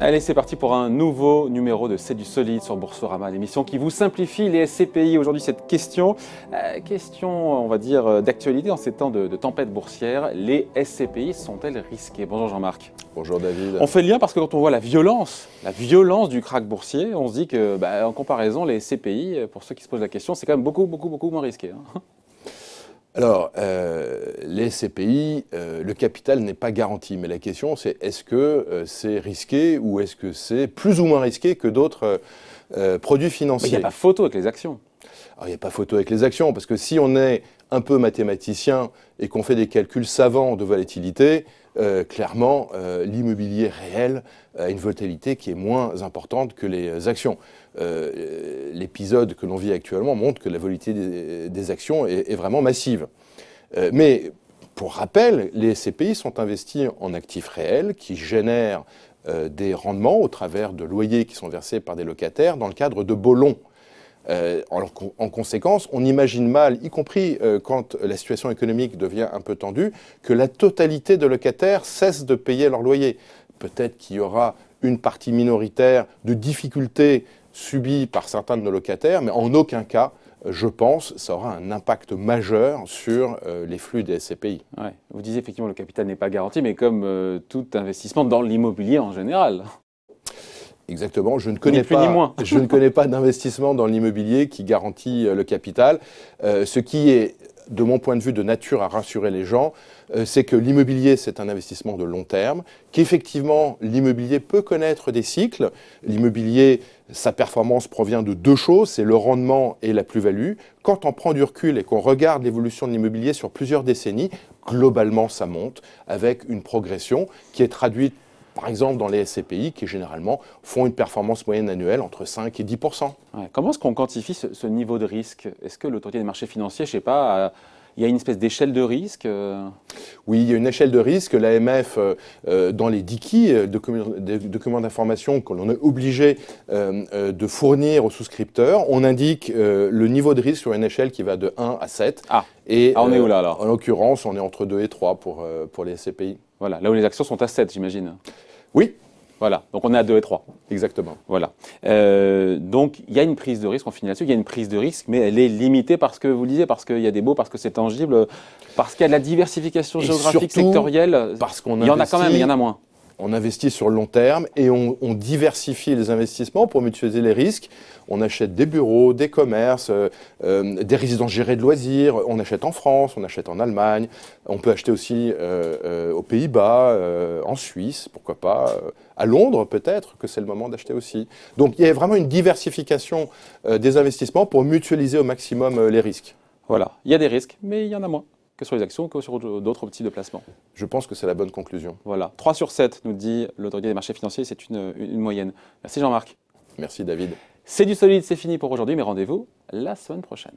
Allez, c'est parti pour un nouveau numéro de C'est du solide sur Boursorama, l'émission qui vous simplifie les SCPI. Aujourd'hui, cette question, on va dire, d'actualité en ces temps de tempête boursière. Les SCPI sont-elles risquées? Bonjour Jean-Marc. Bonjour David. On fait le lien parce que quand on voit la violence du krach boursier, on se dit que, en comparaison, les SCPI, pour ceux qui se posent la question, c'est quand même beaucoup moins risqué. Alors, les SCPI, le capital n'est pas garanti, mais la question c'est est-ce que c'est risqué ou est-ce que c'est plus ou moins risqué que d'autres produits financiers? Il n'y a pas photo avec les actions. Alors, il n'y a pas photo avec les actions, parce que si on est un peu mathématicien et qu'on fait des calculs savants de volatilité, clairement, l'immobilier réel a une volatilité qui est moins importante que les actions. L'épisode que l'on vit actuellement montre que la volatilité des actions est vraiment massive. Mais pour rappel, les SCPI sont investis en actifs réels qui génèrent des rendements au travers de loyers qui sont versés par des locataires dans le cadre de baux longs. En conséquence, on imagine mal, y compris quand la situation économique devient un peu tendue, que la totalité de locataires cesse de payer leur loyer. Peut-être qu'il y aura une partie minoritaire de difficultés subies par certains de nos locataires, mais en aucun cas, je pense, ça aura un impact majeur sur les flux des SCPI. Ouais. Vous disiez effectivement que le capital n'est pas garanti, mais comme tout investissement dans l'immobilier en général. Exactement, je ne connais pas d'investissement dans l'immobilier qui garantit le capital. Ce qui est, de mon point de vue, de nature à rassurer les gens, c'est que l'immobilier, c'est un investissement de long terme, qu'effectivement, l'immobilier peut connaître des cycles. L'immobilier, sa performance provient de deux choses, c'est le rendement et la plus-value. Quand on prend du recul et qu'on regarde l'évolution de l'immobilier sur plusieurs décennies, globalement, ça monte avec une progression qui est traduite par exemple dans les SCPI, qui généralement font une performance moyenne annuelle entre 5 et 10%. Ouais. Comment est-ce qu'on quantifie ce niveau de risque? Est-ce que l'autorité des marchés financiers, je ne sais pas, il y a une espèce d'échelle de risque? Oui, il y a une échelle de risque. L'AMF, dans les DICI, documents d'information que l'on est obligé de fournir aux souscripteurs, on indique le niveau de risque sur une échelle qui va de 1 à 7. Et on est où là alors? En l'occurrence, on est entre 2 et 3 pour les SCPI. Voilà, là où les actions sont à 7, j'imagine. Oui. Voilà, donc on est à 2 et 3. Exactement. Voilà. Donc il y a une prise de risque, on finit là-dessus, il y a une prise de risque, mais elle est limitée parce que, vous le disiez, parce qu'il y a des baux, parce que c'est tangible, parce qu'il y a de la diversification géographique, sectorielle. Parce qu'on il y en a quand même, mais il y en a moins. On investit sur le long terme et on diversifie les investissements pour mutualiser les risques. On achète des bureaux, des commerces, des résidences gérées de loisirs. On achète en France, on achète en Allemagne. On peut acheter aussi aux Pays-Bas, en Suisse, pourquoi pas. À Londres, peut-être que c'est le moment d'acheter aussi. Donc il y a vraiment une diversification des investissements pour mutualiser au maximum les risques. Voilà, il y a des risques, mais il y en a moins que sur les actions, que sur d'autres types de placements. Je pense que c'est la bonne conclusion. Voilà, 3 sur 7, nous dit l'autorité des marchés financiers, c'est une moyenne. Merci Jean-Marc. Merci David. C'est du solide, c'est fini pour aujourd'hui, mais rendez-vous la semaine prochaine.